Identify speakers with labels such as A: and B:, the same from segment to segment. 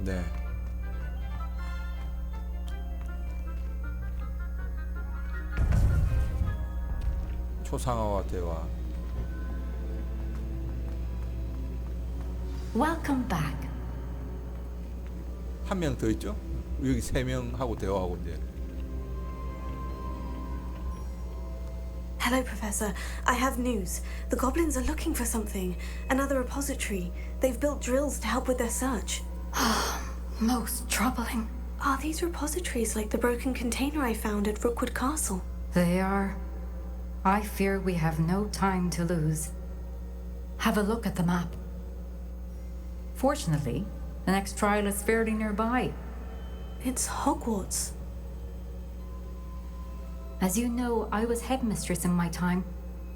A: 네. 초상화와 대화.
B: Welcome back.
A: 한 명 더 있죠? 여기 세 명하고 대화하고 이제.
C: Hello, Professor. I have news. The goblins are looking for something. Another repository. They've built drills to help with their search.
B: Most troubling.
C: Are these repositories like the broken container I found at Rookwood Castle?
B: They are. I fear we have no time to lose. Have a look at the map. Fortunately, the next trial is fairly nearby.
C: It's Hogwarts.
B: As you know, I was headmistress in my time.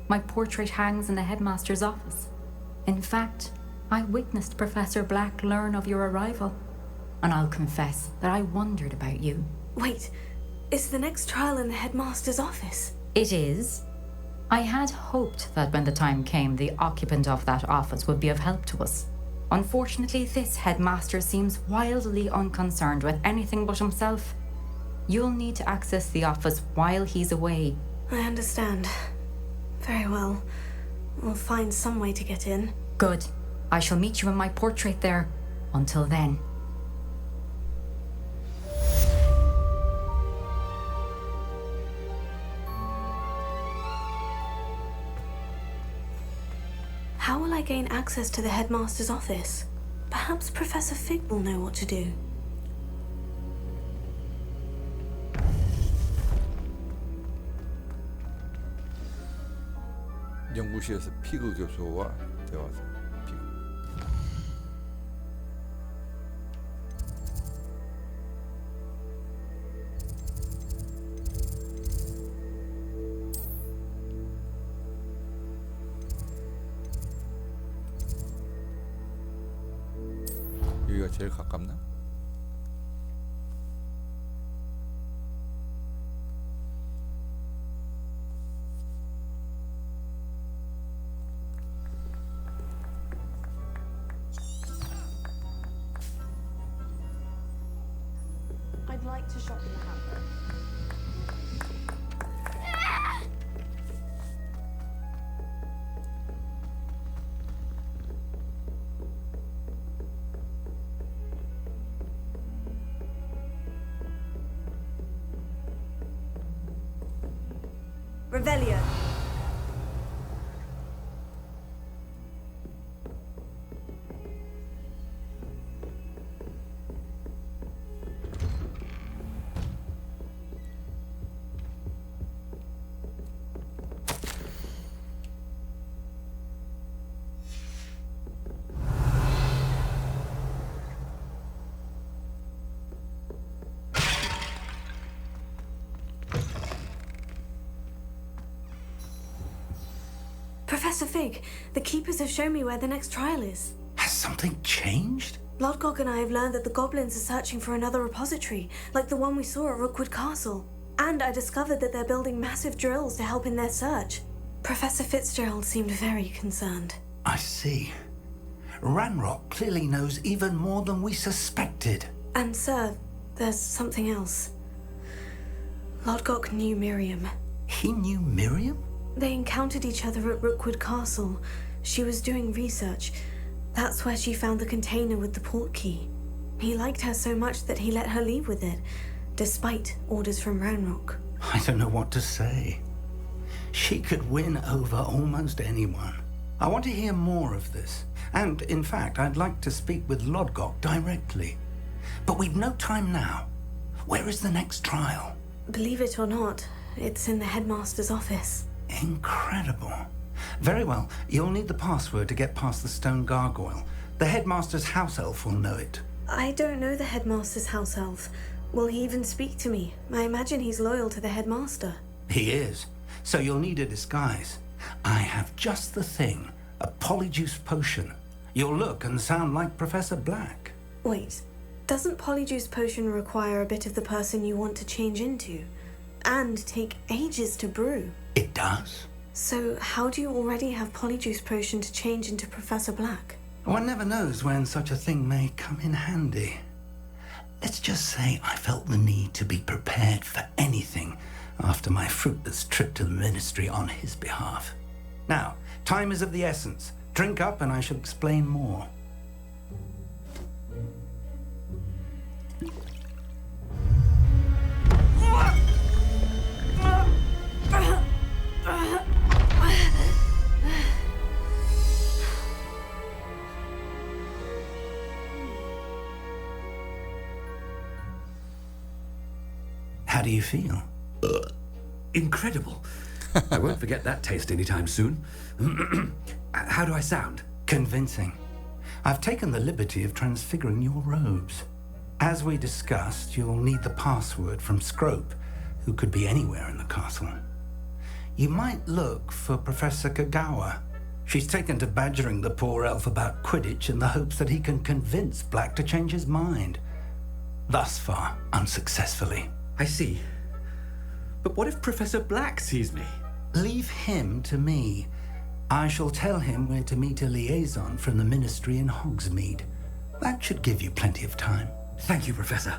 B: My portrait hangs in the headmaster's office. In fact, I witnessed Professor Black learn of your arrival. And I'll confess that I wondered about you.
C: Wait, is the next trial in the headmaster's office?
B: It is. I had hoped that when the time came, the occupant of that office would be of help to us. Unfortunately, this headmaster seems wildly unconcerned with anything but himself. You'll need to access the office while he's away.
C: I understand. Very well. We'll find some way to get in.
B: Good. I shall meet you in my portrait there. Until then.
C: How will I gain access to the headmaster's office? Perhaps Professor Fig will know what to do.
A: 연구실에서 피그 교수와 대화하자. 피그. 여기가 제일 가깝나?
C: I'd like to shop in the hamper. Revelio. Professor Fig, the keepers have shown me where the next trial is.
D: Has something changed?
C: Lodgok and I have learned that the goblins are searching for another repository, like the one we saw at Rookwood Castle. And I discovered that they're building massive drills to help in their search. Professor Fitzgerald seemed very concerned.
D: I see. Ranrock clearly knows even more than we suspected.
C: And sir, there's something else. Lodgok knew Miriam.
D: He knew Miriam?
C: They encountered each other at Rookwood Castle. She was doing research. That's where she found the container with the port key. He liked her so much that he let her leave with it, despite orders from Ranrock.
D: I don't know what to say. She could win over almost anyone. I want to hear more of this. And, in fact, I'd like to speak with Lodgok directly. But we've no time now. Where is the next trial?
C: Believe it or not, it's in the headmaster's office.
D: Incredible. Very well. You'll need the password to get past the stone gargoyle. The headmaster's house elf will know it.
C: I don't know the headmaster's house elf. Will he even speak to me? I imagine he's loyal to the headmaster.
D: He is. So you'll need a disguise. I have just the thing. A polyjuice potion. You'll look and sound like Professor Black.
C: Wait, doesn't polyjuice potion require a bit of the person you want to change into? And take ages to brew?
D: It does.
C: So how do you already have polyjuice potion to change into Professor Black?
D: One never knows when such a thing may come in handy. Let's just say I felt the need to be prepared for anything after my fruitless trip to the ministry on his behalf. Now, time is of the essence. Drink up and I shall explain more. How do you feel?
E: Incredible. I won't forget that taste anytime soon. How do I sound?
D: Convincing. I've taken the liberty of transfiguring your robes. As we discussed, you'll need the password from Scrope, who could be anywhere in the castle. You might look for Professor Kagawa. She's taken to badgering the poor elf about Quidditch in the hopes that he can convince Black to change his mind. Thus far, unsuccessfully.
E: I see. But what if Professor Black sees me?
D: Leave him to me. I shall tell him where to meet a liaison from the ministry in Hogsmeade. That should give you plenty of time.
E: Thank you, Professor.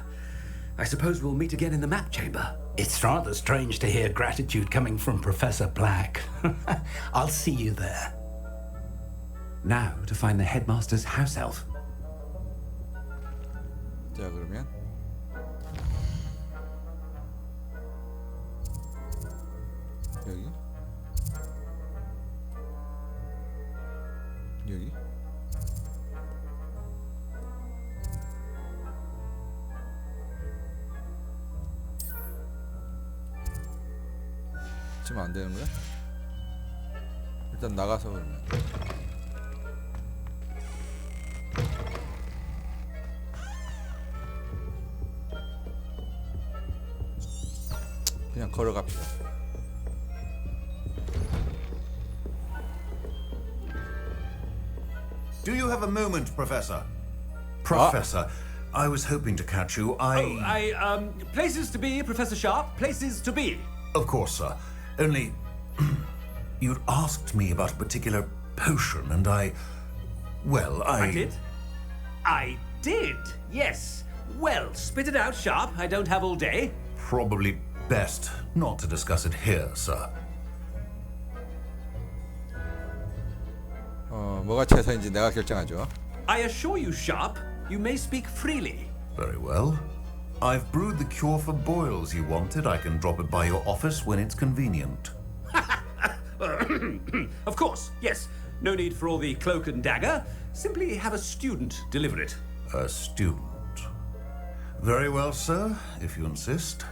E: I suppose we'll meet again in the map chamber.
D: It's rather strange to hear gratitude coming from Professor Black. I'll see you there.
E: Now to find the headmaster's house elf.
A: 자, 그러면 여기 여기 지금 안 되는 거야? 일단 나가서 그러면 그냥 걸어갑시다.
F: Do you have a moment, Professor? Professor, I was hoping to catch you.
E: Places to be, Professor Sharp. Places to be.
F: Of course, sir. Only, you'd asked me about a particular potion, and I
E: I did, yes. Well, spit it out, Sharp. I don't have all day.
F: Probably best not to discuss it here, sir.
A: 뭐가 최선인지 내가 결정하죠.
E: I assure you, Sharp, you may speak freely.
F: Very well. I've brewed the cure for boils you wanted. I can drop it by your office when it's convenient.
E: Of course, yes. No need for all the cloak and dagger. Simply have a student deliver it.
F: A student. Very well, sir, if you insist.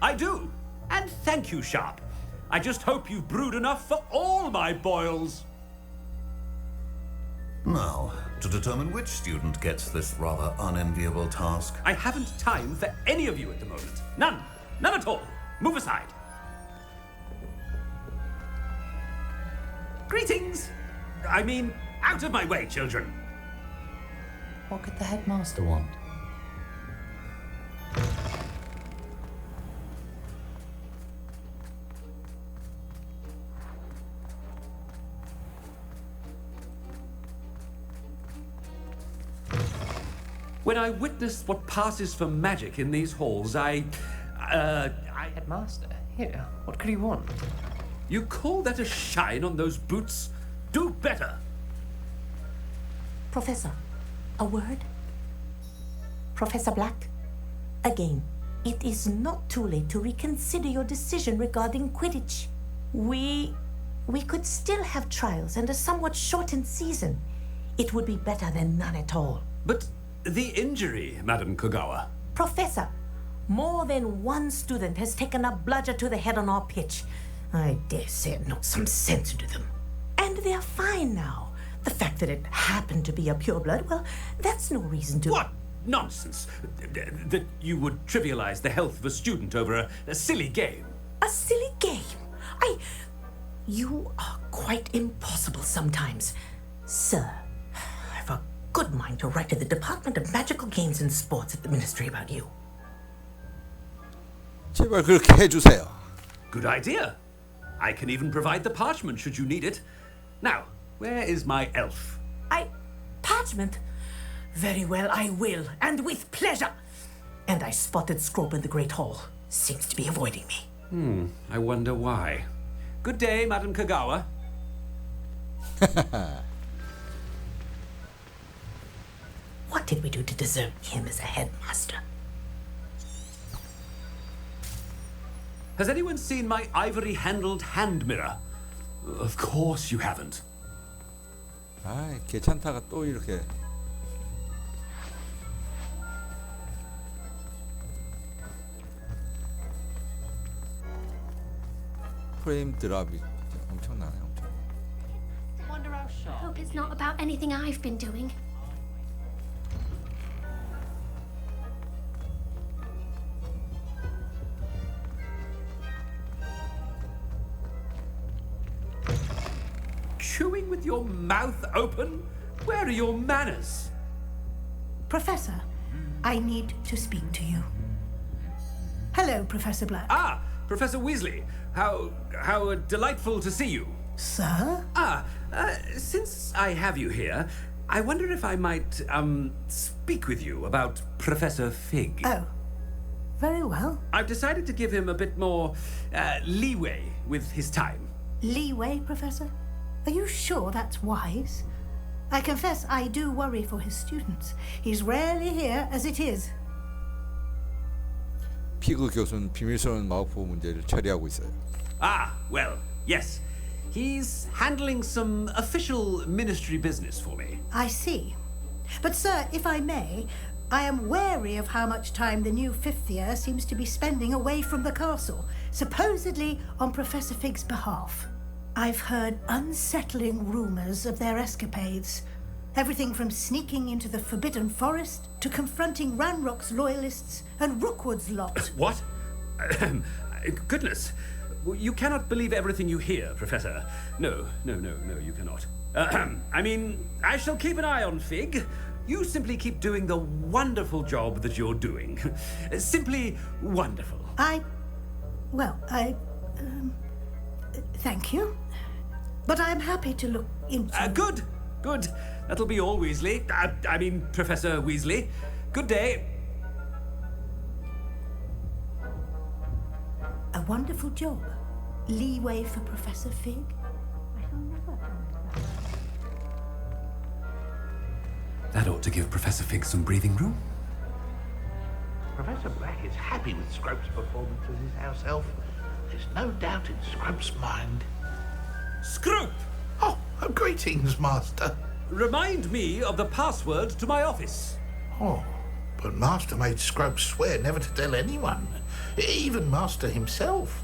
E: I do. And thank you, Sharp. I just hope you've brewed enough for all my boils.
F: Now, to determine which student gets this rather unenviable task.
E: I haven't time for any of you at the moment. None. None at all. Move aside. Greetings. I mean, out of my way, children.
G: What could the headmaster want?
E: When I witnessed what passes for magic in these halls,
G: Headmaster? Here, what could he want?
E: You call that a shine on those boots? Do better.
H: Professor, a word? Professor Black, again, it is not too late to reconsider your decision regarding Quidditch. We could still have trials and a somewhat shortened season. It would be better than none at all.
E: But the injury, Madam Kagawa.
H: Professor, more than one student has taken a bludger to the head on our pitch. I dare say it knocked some sense into them. And they're fine now. The fact that it happened to be a pureblood, well, that's no reason to...
E: What nonsense! That you would trivialize the health of a student over a silly game.
H: A silly game? You are quite impossible sometimes. Sir, I've a good mind to write to the Department of Magical Games and Sports at the Ministry about you.
A: 제발 그렇게 해주세요.
E: Good idea. I can even provide the parchment should you need it. Now, where is my elf?
H: Parchment? Very well, I will, and with pleasure. And I spotted Scrope in the Great Hall. Seems to be avoiding me.
E: I wonder why. Good day, Madam Kagawa.
H: What did we do to deserve him as a headmaster?
E: Has anyone seen my ivory-handled hand mirror? Of course you haven't.
A: 아, 괜찮다가 또 이렇게. 프레임 드랍이 엄청나네, 엄청.
I: Hope it's not about anything I've been doing.
E: Chewing with your mouth open? Where are your manners?
J: Professor, I need to speak to you. Hello, Professor Black.
E: Ah, Professor Weasley. How delightful to see you.
J: Sir?
E: Since I have you here, I wonder if I might, speak with you about Professor Fig.
J: Oh, very well.
E: I've decided to give him a bit more, leeway with his time.
J: Leeway, Professor? Are you sure that's wise? I confess I do worry for his students. He's rarely here as it is.
A: 피그 교수는 비밀스러운 마법보 문제를 처리하고 있어요.
E: Ah, well, yes. He's handling some official ministry business for me.
J: I see. But, sir, if I may, I am wary of how much time the new fifth year seems to be spending away from the castle, supposedly on Professor Fig's behalf. I've heard unsettling rumors of their escapades. Everything from sneaking into the Forbidden Forest to confronting Ranrock's loyalists and Rookwood's lot.
E: What? Goodness. You cannot believe everything you hear, Professor. No, you cannot. I mean, I shall keep an eye on Fig. You simply keep doing the wonderful job that you're doing. Simply wonderful.
J: Thank you. But I'm happy to look into...
E: Good. That'll be all, Weasley. I mean, Professor Weasley. Good day.
J: A wonderful job. Leeway for Professor Fig.
E: That ought to give Professor Fig some breathing room.
K: Professor Black is happy with Scrope's performance as his house elf. There's no doubt in Scrope's mind.
E: Scrope!
K: Oh, greetings, Master.
E: Remind me of the password to my office.
K: Oh, but Master made Scrope swear never to tell anyone, even Master himself.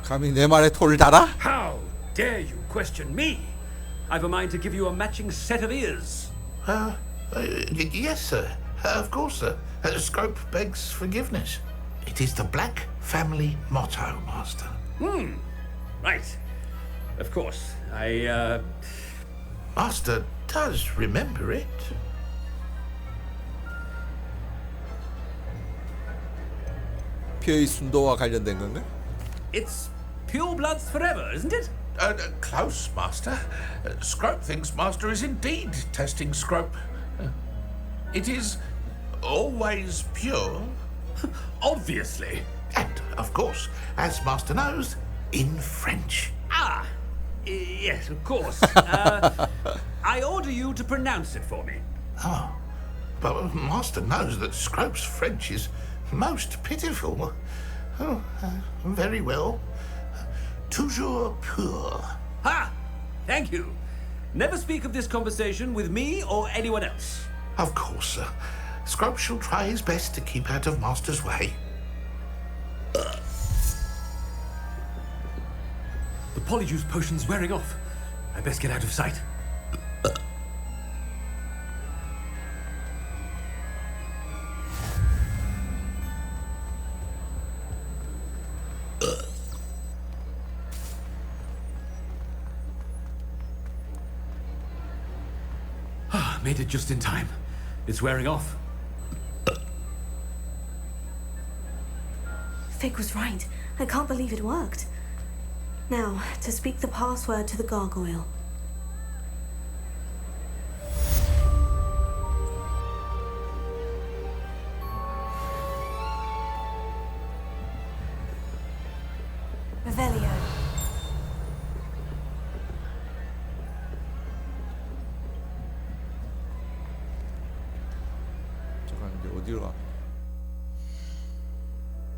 A: 감히 내 말에 토를 달아?
E: How dare you question me? I've a mind to give you a matching set of ears.
K: Yes, sir. Of course, sir. Scrope begs forgiveness. It is the Black family motto, Master.
E: Right. Of course.
K: Master does remember it.
A: 피의 순도와 관련된 건가?
E: It's pure bloods forever, isn't it?
K: Close, Master. Scrope thinks Master is indeed testing Scrope. It is always pure.
E: Obviously.
K: And, of course, as Master knows, in French.
E: Yes, of course. I order you to pronounce it for me.
K: Oh, but Master knows that Scrope's French is most pitiful. Oh, very well. Toujours pur.
E: Ha! Thank you. Never speak of this conversation with me or anyone else.
K: Of course, sir. Scrope shall try his best to keep out of Master's way.
E: The polyjuice potion's wearing off. I best get out of sight. Made it just in time. It's wearing off.
C: Fig was right. I can't believe it worked. Now, to speak the password to the gargoyle.
A: 어디로 가?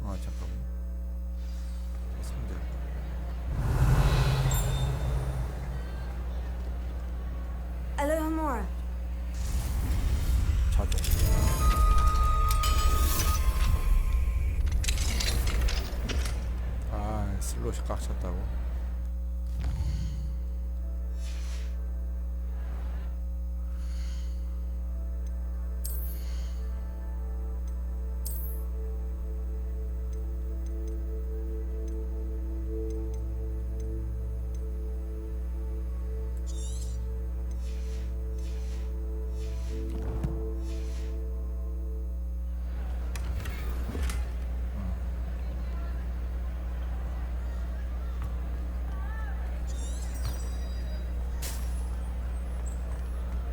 A: 아 잠깐만. 상자.
C: Alohomora.
A: 자동. 아 슬롯이 꽉 찼다고.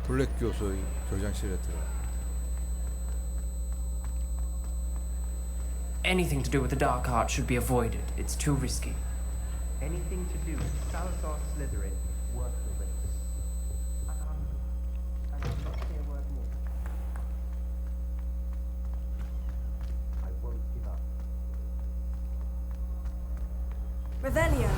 A: 블랙 교수의 교장실에 들어.
L: Anything to do with the dark art should be avoided. It's too risky.
M: Anything to do with Salazar Slytherin is worth the risk. And I'll not say a word more. I won't give up.
C: Revelio.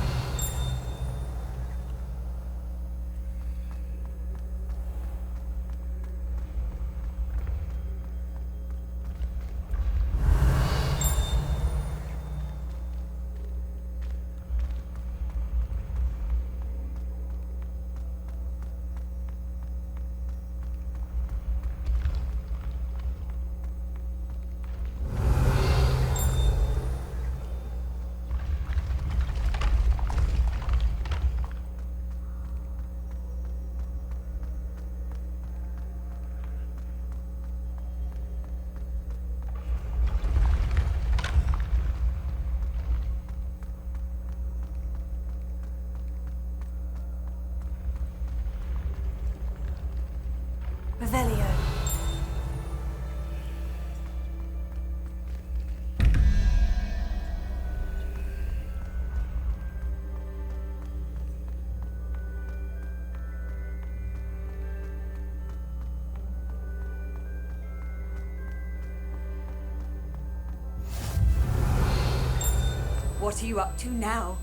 C: Revelio.
N: What are you up to now?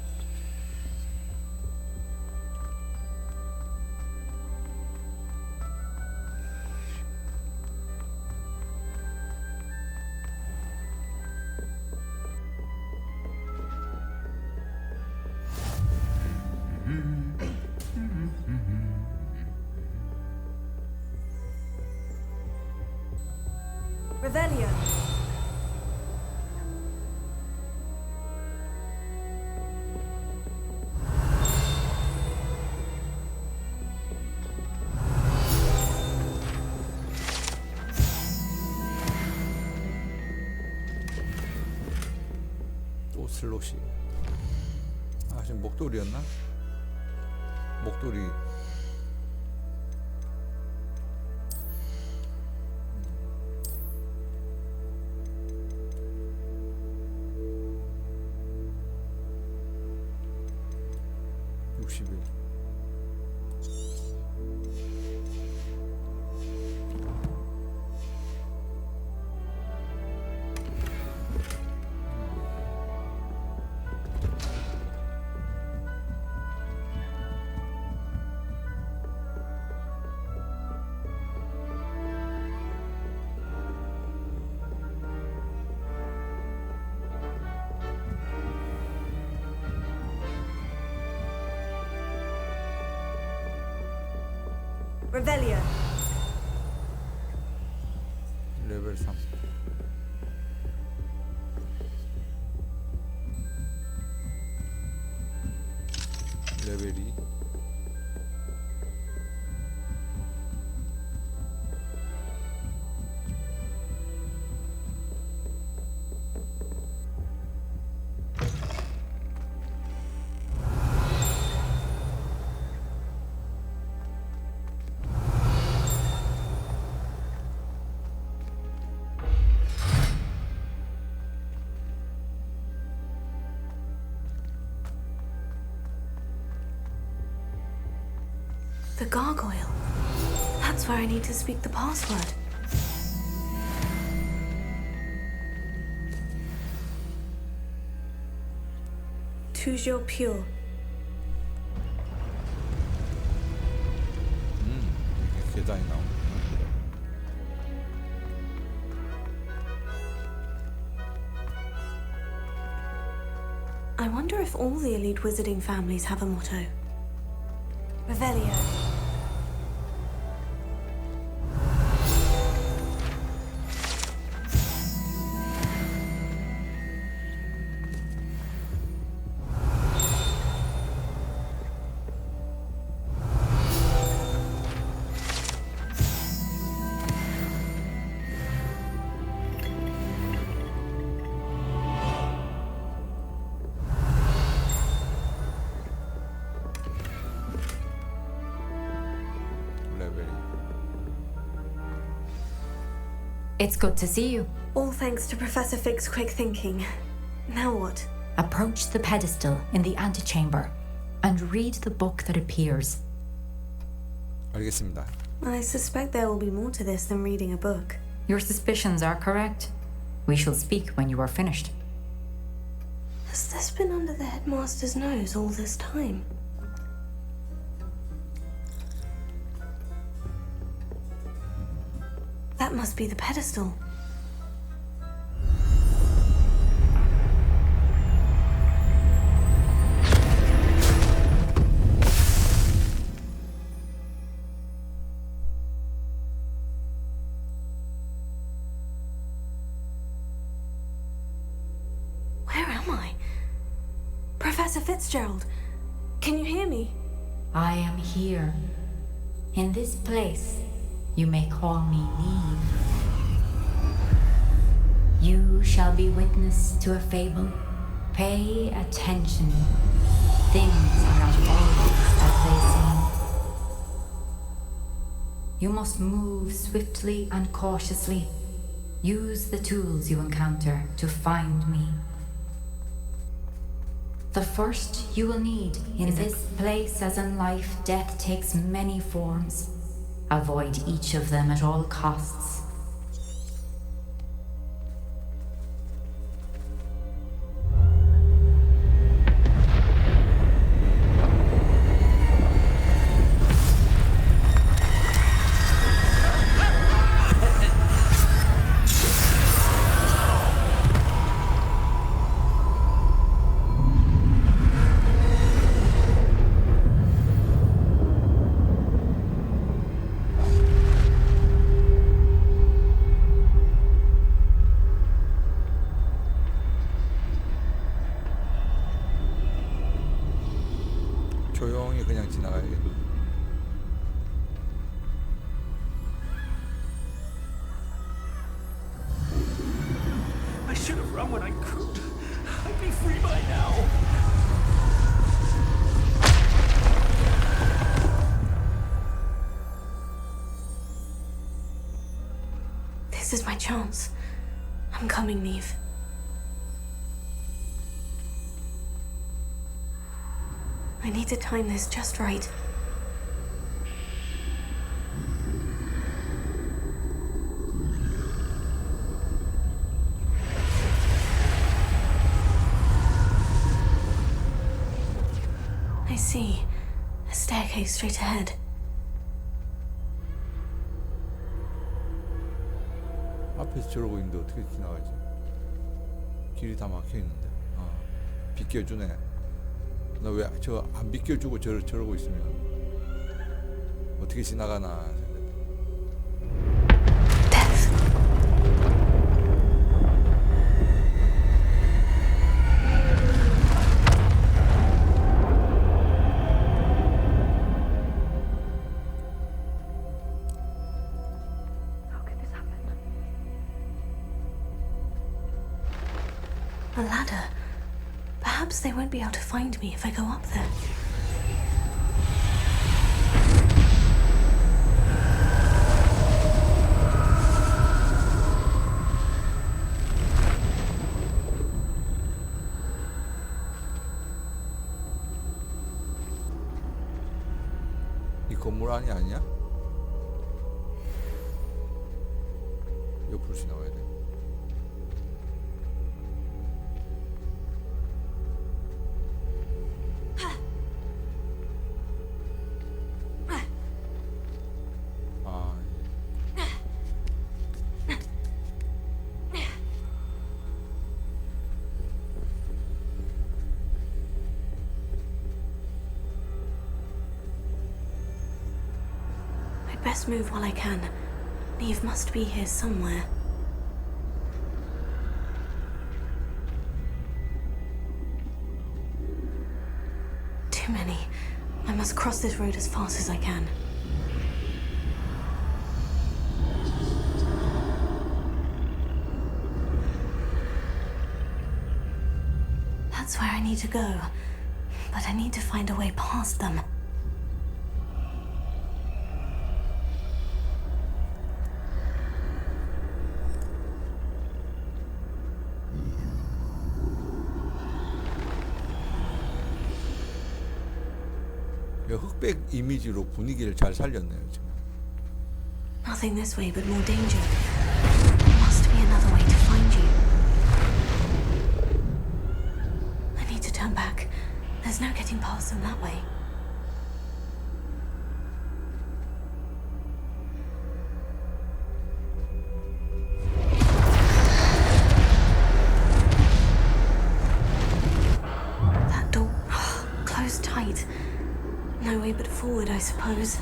C: Revelio.
A: 또 슬롯이. 아 지금 목도리였나? 목도리.
C: Revelio.
A: 레벨 3. 레벨 2.
C: The gargoyle. That's where I need to speak the password. toujours pure.
A: 이렇게 계단이 나오네.
C: I wonder if all the elite wizarding families have a motto. Revelio.
A: 레벨이.
B: It's good to see you.
C: All thanks to Professor Fig's quick thinking. Now what?
B: Approach the pedestal in the antechamber and read the book that appears.
A: 알겠습니다.
C: I suspect there will be more to this than reading a book.
B: Your suspicions are correct. We shall speak when you are finished.
C: Has this been under the headmaster's nose all this time? That must be the pedestal. Where am I? Professor Fitzgerald, can you hear me?
B: I am here. In this place, you may call me Neve. You shall be witness to a fable. Pay attention. Things are not always as they seem. You must move swiftly and cautiously. Use the tools you encounter to find me. The first you will need in this place, as in life, death takes many forms. Avoid each of them at all costs.
A: 조용히 그냥 지나가야겠네.
E: I should have run when I could. I'd be free by now.
C: This is my chance. I'm coming, Neve. I need to time this just right. I see. A staircase straight ahead.
A: 앞에서 저러고 있는데 어떻게 지나가지? 길이 다 막혀 있는데. 비켜주네. 나 왜 저 안 비켜주고 저러고 있으면 어떻게 지나가나.
C: A ladder. Perhaps they won't be able to find me if I go up there.
A: 이 건물 안이 아니야? 옆으로 지나가야 돼.
C: best move while I can. Neve must be here somewhere. Too many. I must cross this road as fast as I can. That's where I need to go. But I need to find a way past them.
A: 흑백 이미지로 분위기를 잘 살렸네요 지금.
C: Nothing this way but more danger. There must be another way to find you. I need to turn back. There's no getting past them that way. That door closed tight. No way but forward, I suppose.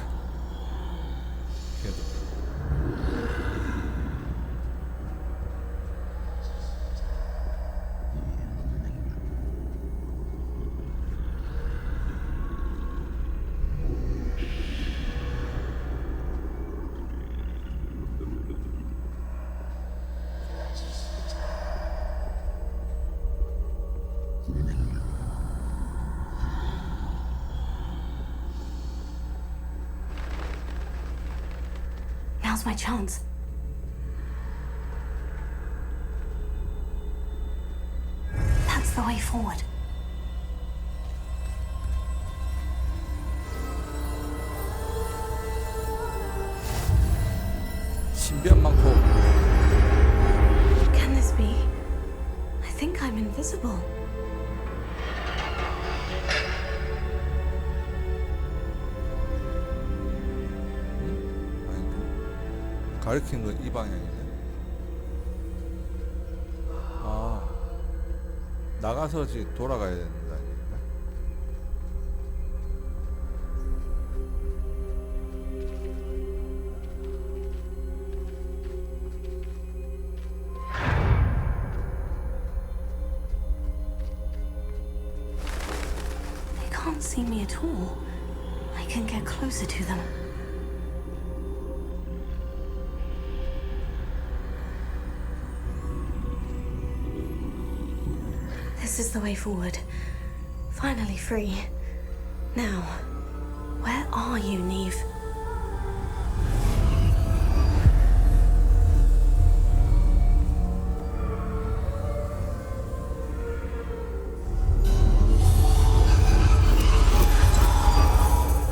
C: Now's my chance. That's the way forward.
A: 신비한 많고.
C: Can this be? I think I'm invisible.
A: 가리키는 건 이 방향이네. 아, 나가서 지금 돌아가야 된다.
C: They can't see me at all. I can get closer to them. This is the way forward. Finally free. Now, where are you, Neve?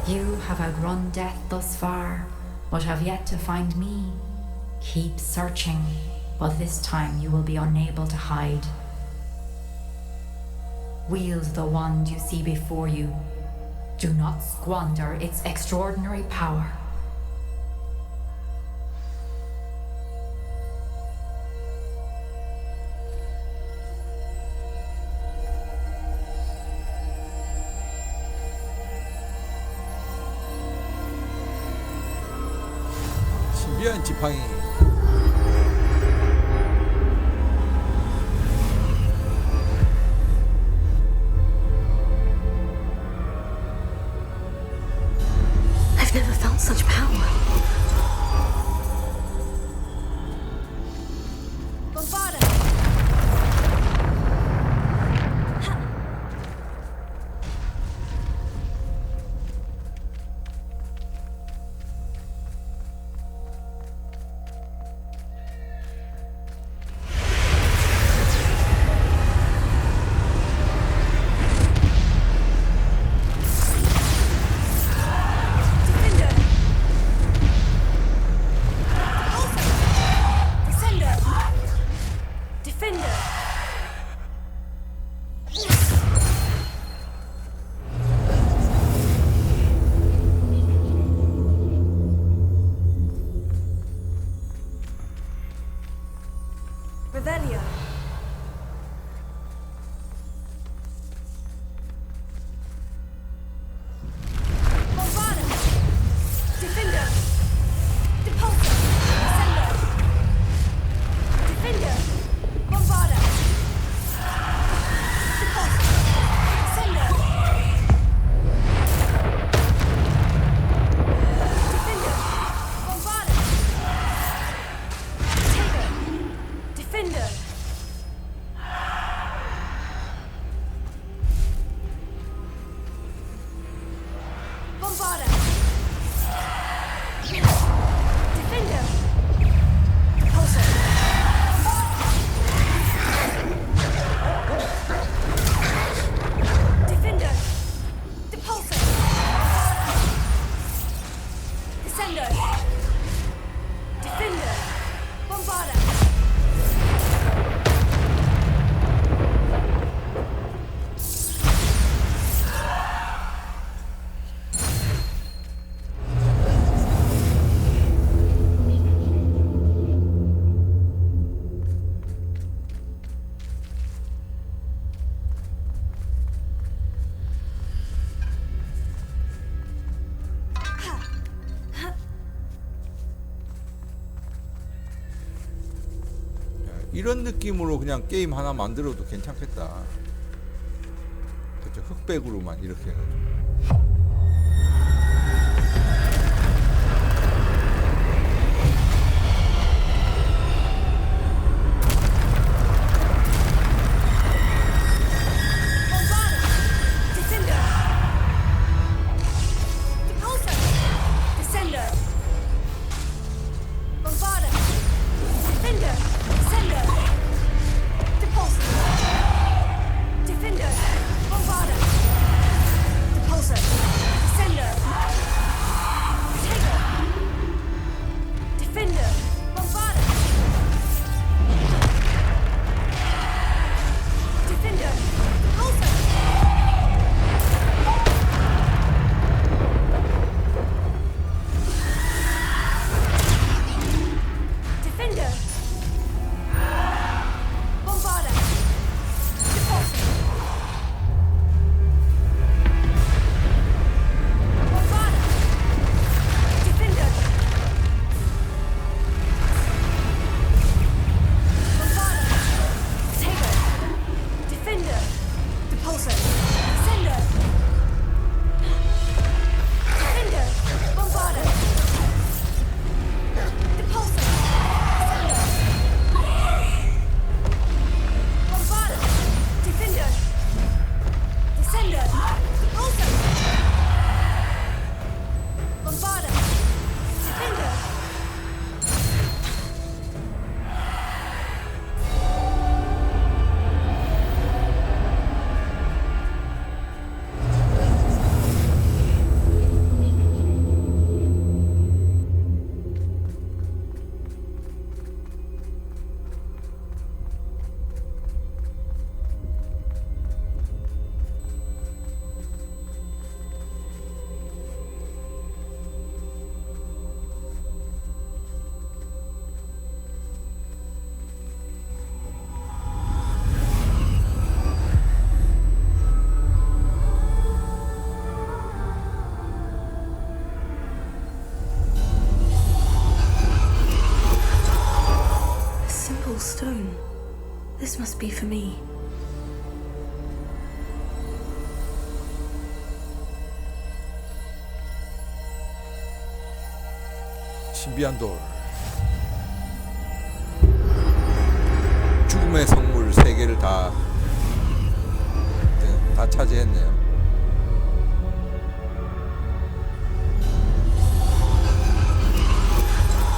B: You have outrun death thus far, but have yet to find me. Keep searching, but this time you will be unable to hide. Wield the wand you see before you. Do not squander its extraordinary power.
A: 신비한 지팡이.
C: I've never felt such power.
A: 이런 느낌으로 그냥 게임 하나 만들어도 괜찮겠다. 그렇죠. 흑백으로만 이렇게 해가지고.
C: Stone. This must be for me.
A: 신비한 돌. 죽음의 성물 3개를 다 차지했네요.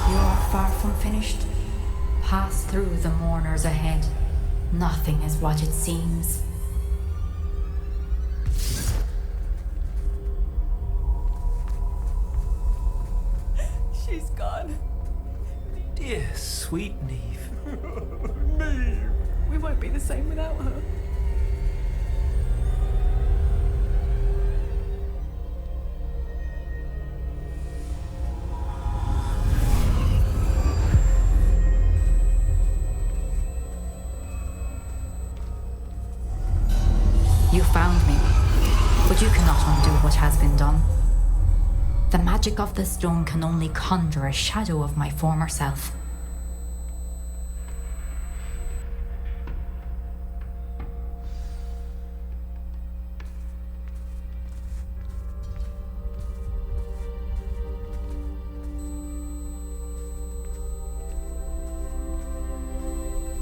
B: You are far from finished. Pass through the mourners ahead. Nothing is what it seems.
N: She's gone.
L: Dear sweet Neve.
N: Neve. We won't be the same without her.
B: You found me, but you cannot undo what has been done. The magic of the stone can only conjure a shadow of my former self.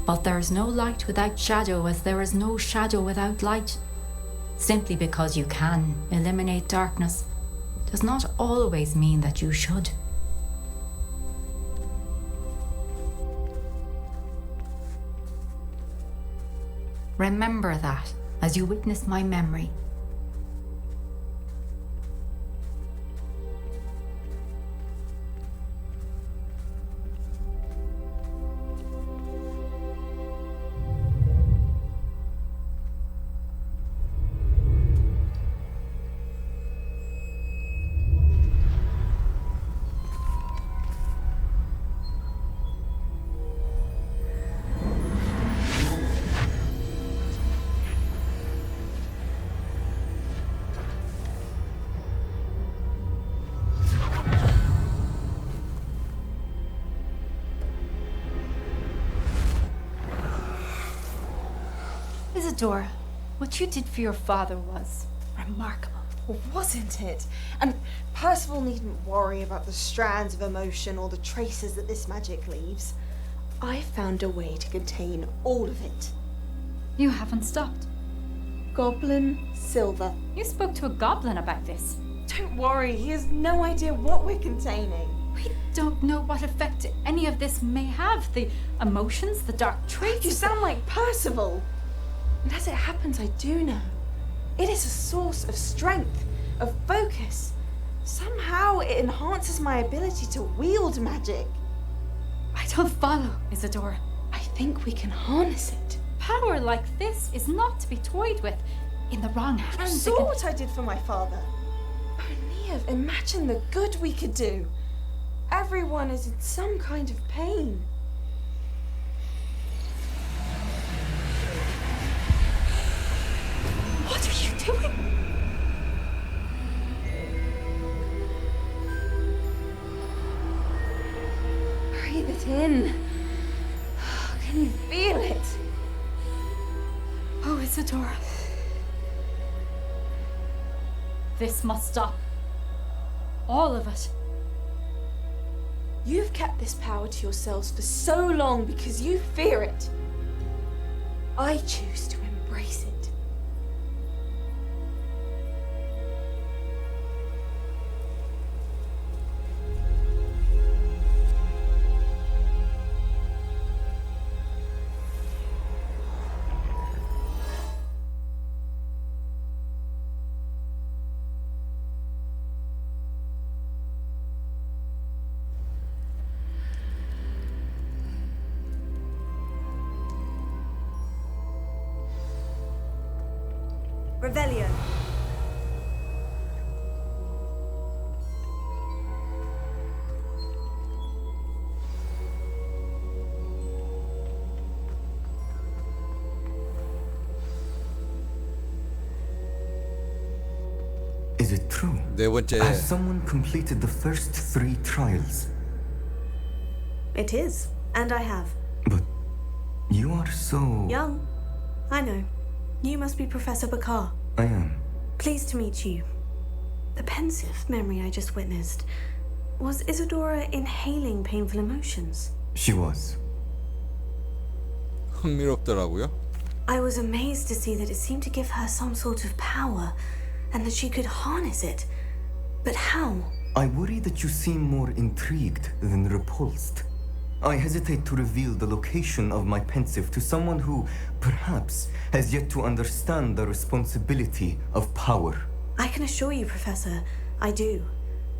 B: But there is no light without shadow, as there is no shadow without light. Simply because you can eliminate darkness does not always mean that you should. Remember that as you witness my memory.
N: Isidore, what you did for your father was remarkable.
O: Well, wasn't it? And Percival needn't worry about the strands of emotion or the traces that this magic leaves. I found a way to contain all of it.
N: You haven't stopped.
O: Goblin silver.
N: You spoke to a goblin about this.
O: Don't worry, he has no idea what we're containing.
N: We don't know what effect any of this may have. The emotions, the dark traits.
O: You sound like Percival. And as it happens, I do know. It is a source of strength, of focus. Somehow it enhances my ability to wield magic.
N: I don't follow, Isidore.
O: I think we can harness it.
N: Power like this is not to be toyed with. In the wrong hands.
O: You saw what I did for my father. Neve, imagine the good we could do. Everyone is in some kind of pain.
N: What are you doing?
O: Breathe it in. Can you feel it?
N: Oh, Isidore. This must stop. All of it.
O: You've kept this power to yourselves for so long because you fear it. I choose to embrace it.
C: Revelio.
P: Is it true?
A: 네 번째.
P: Has someone completed the first 3 trials?
C: It is, and I have.
P: But you are so...
C: Young. I know. You must be Professor Bakar.
P: I am.
C: Pleased to meet you. The pensive memory I just witnessed. Was Isadora inhaling painful emotions?
P: She was.
A: 흥미롭더라고요.
C: I was amazed to see that it seemed to give her some sort of power, and that she could harness it. But how?
P: I worry that you seem more intrigued than repulsed. I hesitate to reveal the location of my pensive to someone who, perhaps, has yet to understand the responsibility of power.
C: I can assure you, Professor, I do.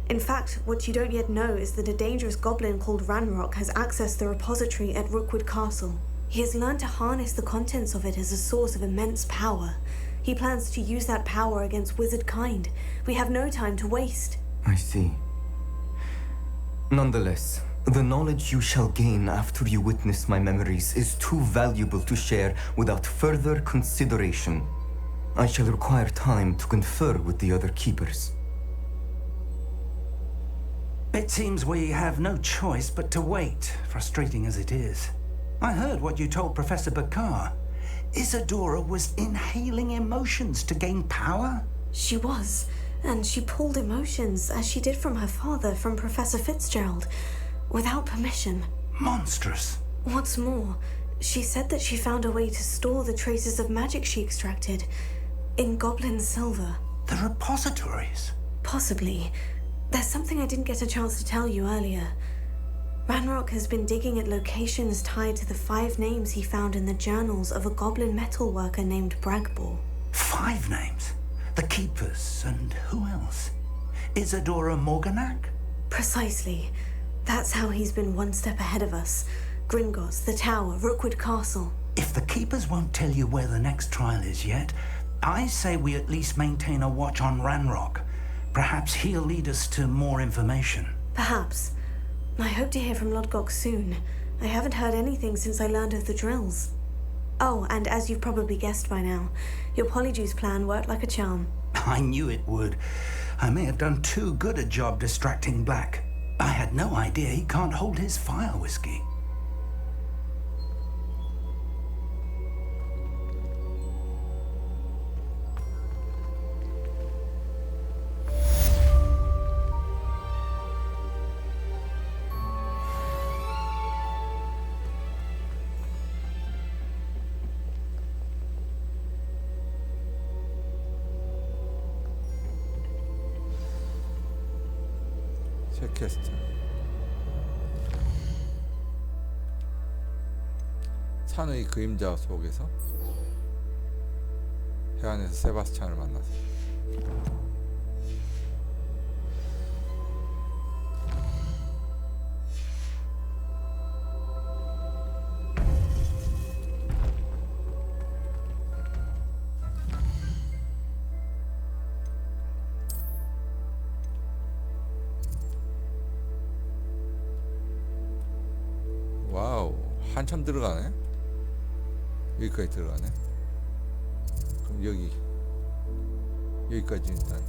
C: In fact, what you don't yet know is that a dangerous goblin called Ranrock has accessed the repository at Rookwood Castle. He has learned to harness the contents of it as a source of immense power. He plans to use that power against wizard kind. We have no time to waste.
P: I see. Nonetheless, the knowledge you shall gain after you witness my memories is too valuable to share without further consideration. I shall require time to confer with the other keepers.
D: It seems we have no choice but to wait, frustrating as it is. I heard what you told Professor Bakar. Isadora was inhaling emotions to gain power?
C: She was, and she pulled emotions, as she did from her father, from Professor Fitzgerald, without permission.
D: Monstrous.
C: What's more, she said that she found a way to store the traces of magic she extracted in goblin silver.
D: The repositories?
C: Possibly. There's something I didn't get a chance to tell you earlier. Ranrock has been digging at locations tied to the 5 names he found in the journals of a goblin metalworker named Bragball.
D: 5 names? The Keepers, and who else? Isadora Morganac?
C: Precisely. That's how he's been one step ahead of us. Gringotts, the Tower, Rookwood Castle.
D: If the Keepers won't tell you where the next trial is yet, I say we at least maintain a watch on Ranrock. Perhaps he'll lead us to more information.
C: Perhaps. I hope to hear from Lodgok soon. I haven't heard anything since I learned of the drills. Oh, and as you've probably guessed by now, your Polyjuice plan worked like a charm.
D: I knew it would. I may have done too good a job distracting Black. I had no idea he can't hold his fire whiskey.
A: 팟캐스트. 산의 그림자 속에서 해안에서 세바스찬을 만나서. 와우, 한참 들어가네. 여기까지 들어가네. 그럼 여기까지 일단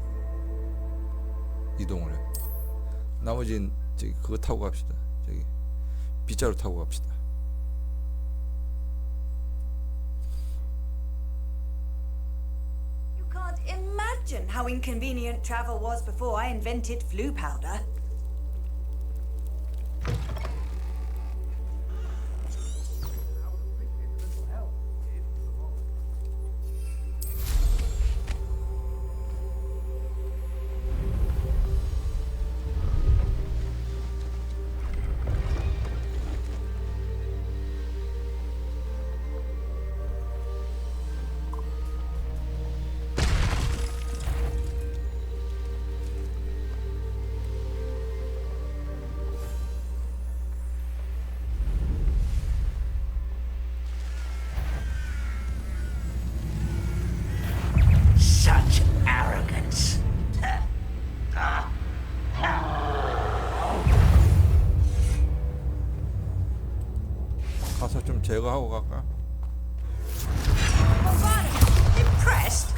A: 이동을 해. 나머지는 저기 그거 타고 갑시다. 저기 빗자루 타고 갑시다.
Q: You can't imagine how inconvenient travel was before I invented flu powder.
K: Such arrogance.
A: 가서 좀 제거하고 갈까?
Q: Impressed?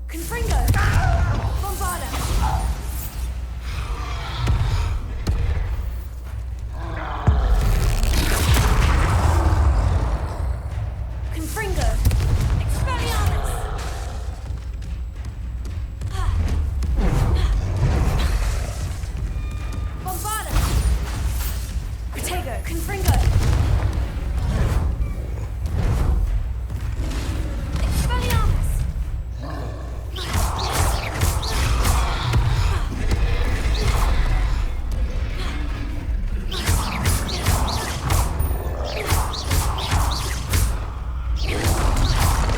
Q: Confringo! Bombarda! Confringo! Expelliarmus! Bombarda! Protego! Confringo! Expelliarmus!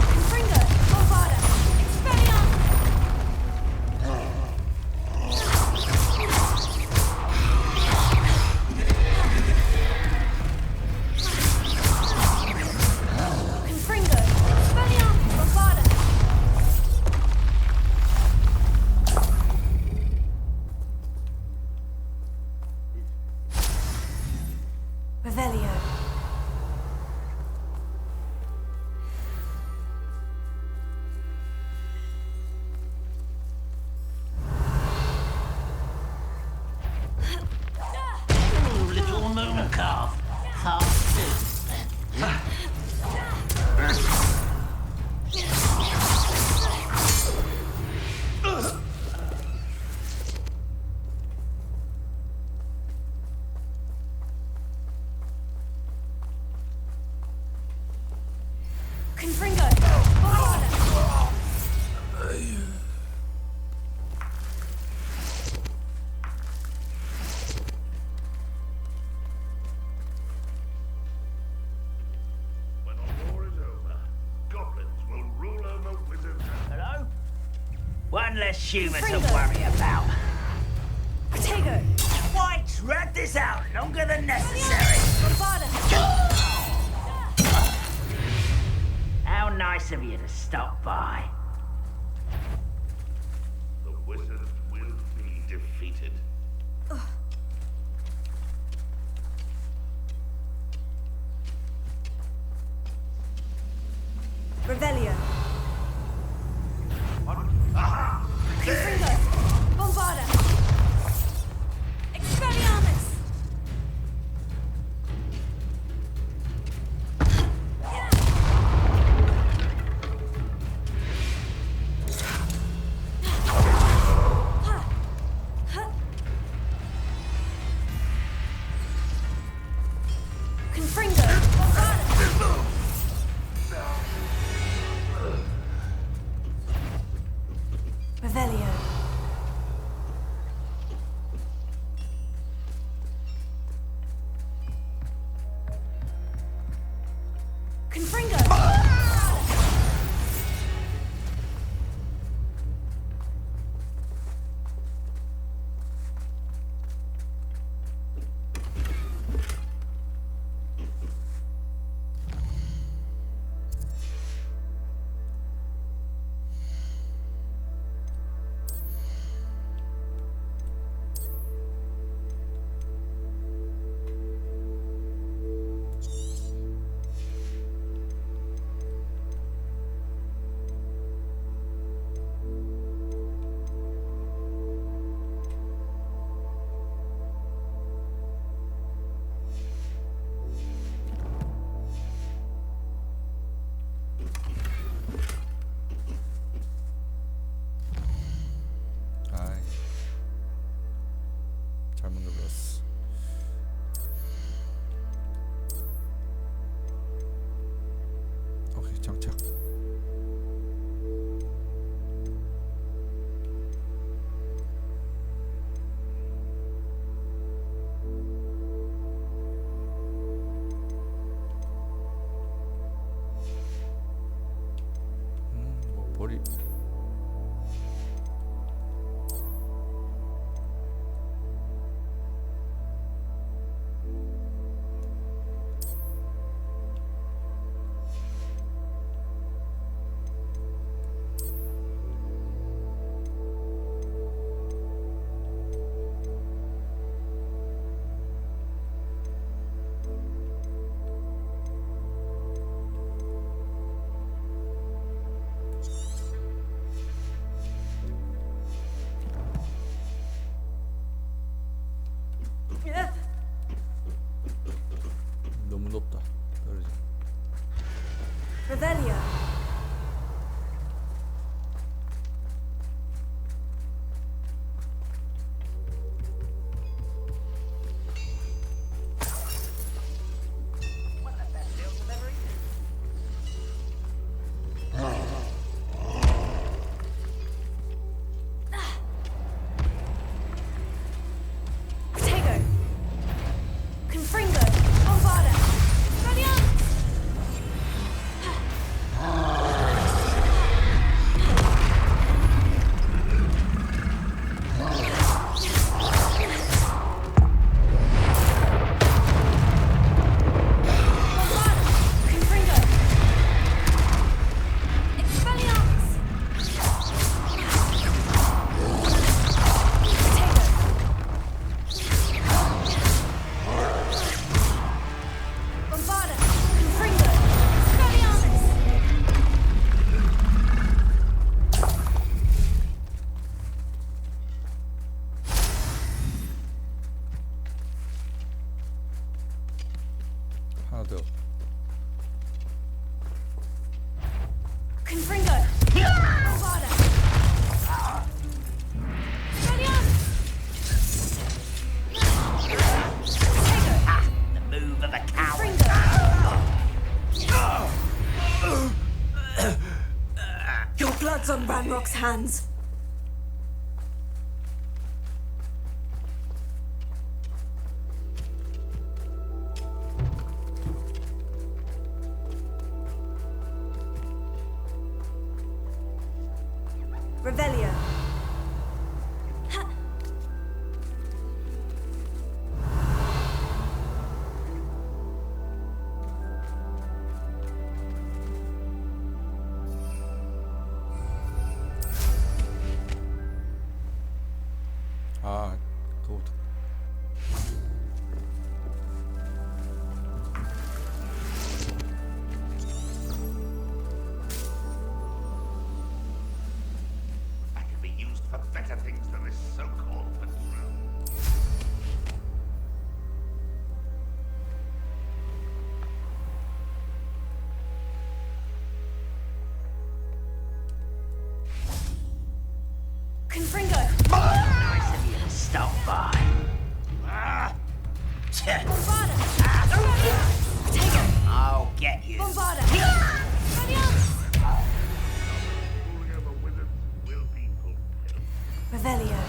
Q: Confringo! Bombarda! Expelliarmus! Confringo! Expelliarmus! Bombarda! Revelio.
K: Oh, little moon calf.
Q: Confringo! Bombarda!
K: When the war is over, goblins will rule over wizards. Hello? One less human to
Q: Confringo.
K: worry about.
Q: Protego!
K: Why drag this out longer than necessary?
Q: Bombarda!
K: How nice of you to stop by. The wizard will be defeated.
Q: Revelio.
K: Aha!
Q: Confringo! Bombarda! Expelliarmus!
A: 볼이 너무 높다. 떨어져.
C: Revelio. Potato. Confringo. Bombada. Radiant.
A: 하나 더.
C: Confringo. Bombada. Radiant.
R: The move of a coward.
C: Your blood's on Ranrock's hands. Revelio.
A: 아, 그거부터.
K: I could be used for better things than this so-called patrol.
C: Confringo.
R: Nice of you to stop by.
C: Bombada. Potato.
R: I'll get you.
C: Bombada. Radiant.
K: Fooling over wizards will be fulfilled.
C: Revelio.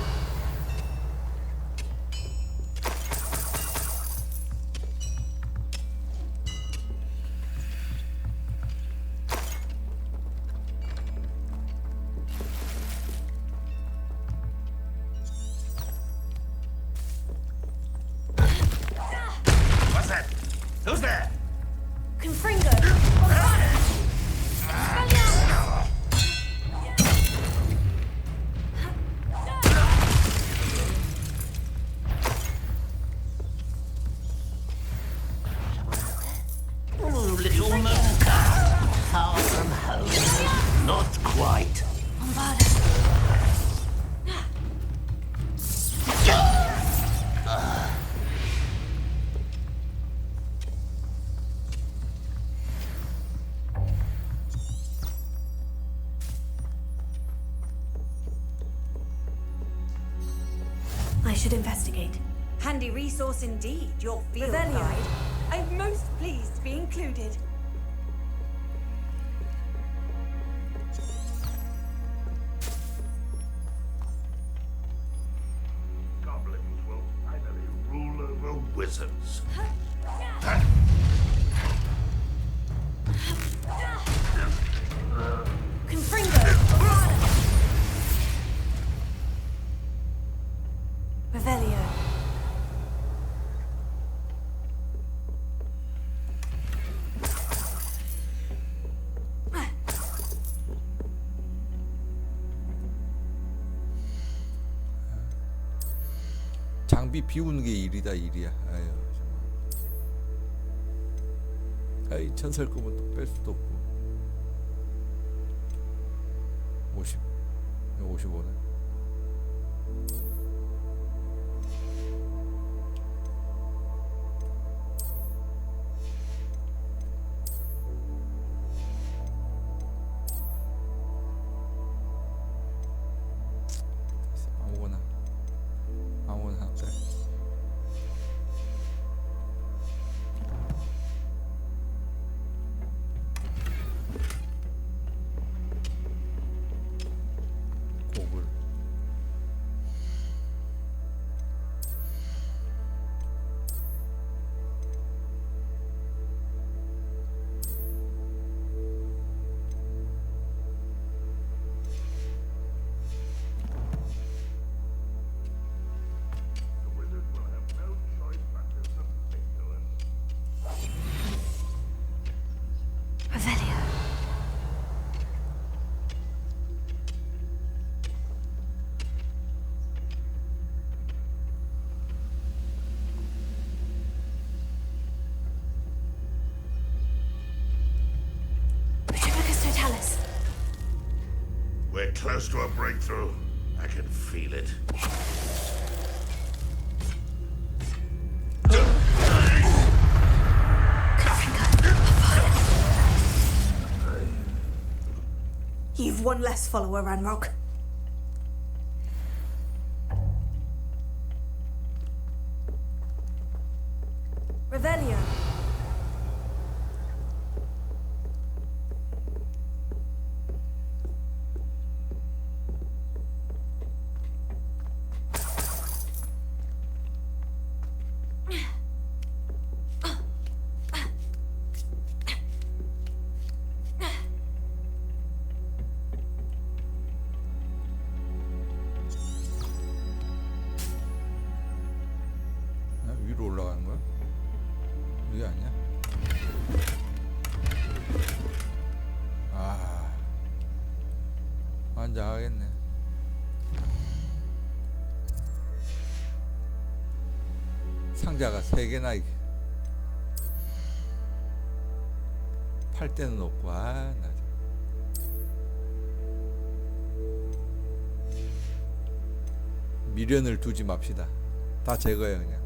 K: What's that? Who's there?
C: Confringo. Bombada. Radiant.
R: Oh, little mooncalf. Far from home. Not quite.
C: Bombada. I should investigate.
Q: Handy resource indeed, your field
C: Revelio.
Q: guide. I'm most pleased to be included.
K: Goblins will finally rule over wizards.
C: Confringo.
A: 장비 비우는 게 일이다 일이야. 아유 정말. 아이 전설 거면 또 뺄 수도 없고. 50, 55네. 아무거나 하나 빼. 고글.
C: Revelio. Retribus Totalis.
K: We're close to a breakthrough. I can feel it.
C: You've one less follower, Ranrock. Revelio.
A: 위로 올라가는 거야? 이게 아니야? 아, 환장하겠네. 상자가 3개나 팔 데는 없고. 아, 나 미련을 두지 맙시다. 다 제거해 그냥.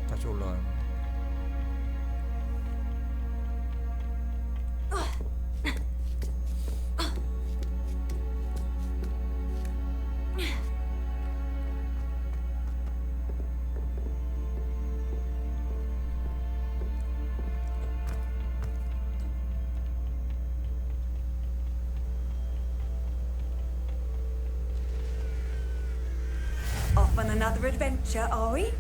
A: 다시 올라가는 거.
Q: Off on another adventure, are we?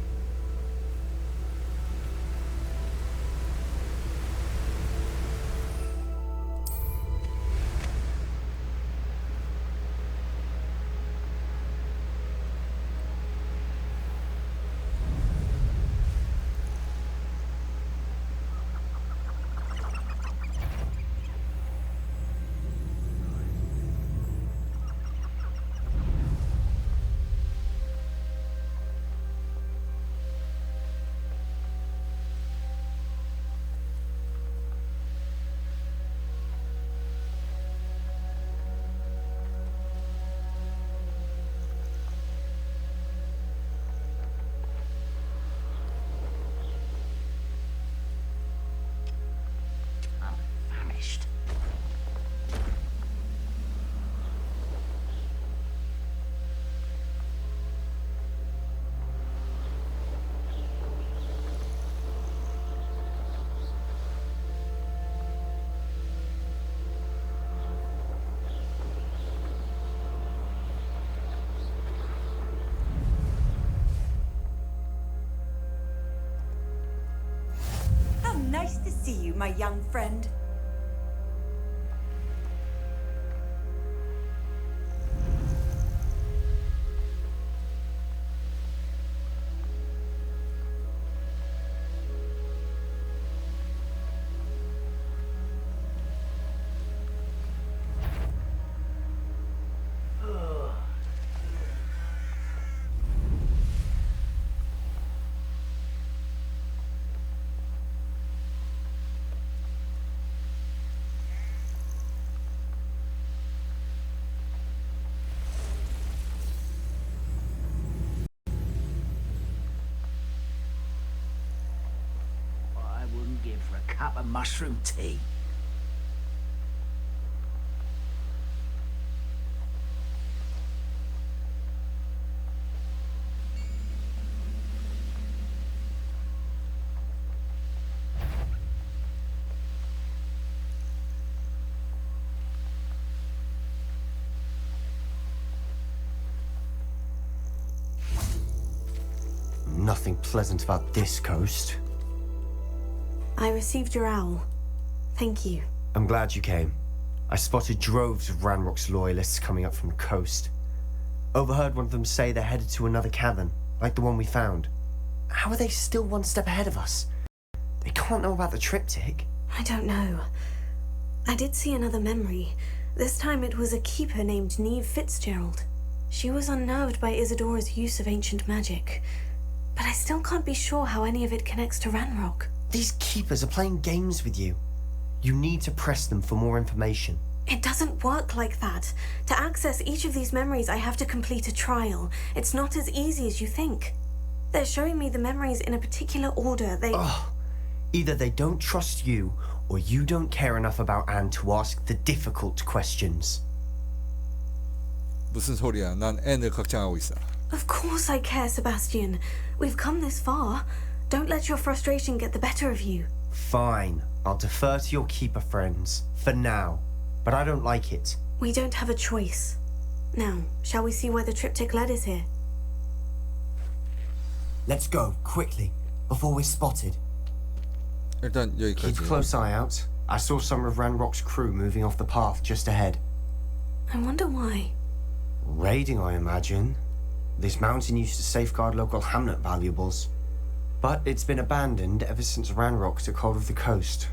Q: my young friend.
R: Give for a cup of mushroom tea.
S: Nothing pleasant about this coast.
C: I received your owl. Thank you.
S: I'm glad you came. I spotted droves of Ranrock's loyalists coming up from the coast. Overheard one of them say they're headed to another cavern, like the one we found. How are they still one step ahead of us? They can't know about the triptych.
C: I don't know. I did see another memory. This time it was a keeper named Neve Fitzgerald. She was unnerved by Isadora's use of ancient magic. But I still can't be sure how any of it connects to Ranrock.
S: These keepers are playing games with you. You need to press them for more information.
C: It doesn't work like that. To access each of these memories, I have to complete a trial. It's not as easy as you think. They're showing me the memories in a particular order.
S: Either they don't trust you, or you don't care enough about Anne to ask the difficult questions.
A: 무슨 소리야? 난 앤을 걱정하고 있어.
C: Of course I care, Sebastian. We've come this far. Don't let your frustration get the better of you.
S: Fine. I'll defer to your keeper friends. For now. But I don't like it.
C: We don't have a choice. Now, shall we see where the triptych led us here?
S: Let's go, quickly, before we're spotted.
A: 일단 여기까지.
S: Keep a close eye out. I saw some of Ranrock's crew moving off the path just ahead.
C: I wonder why.
S: Raiding, I imagine. This mountain used to safeguard local hamlet valuables. But it's been abandoned ever since Ranrock took hold of the coast.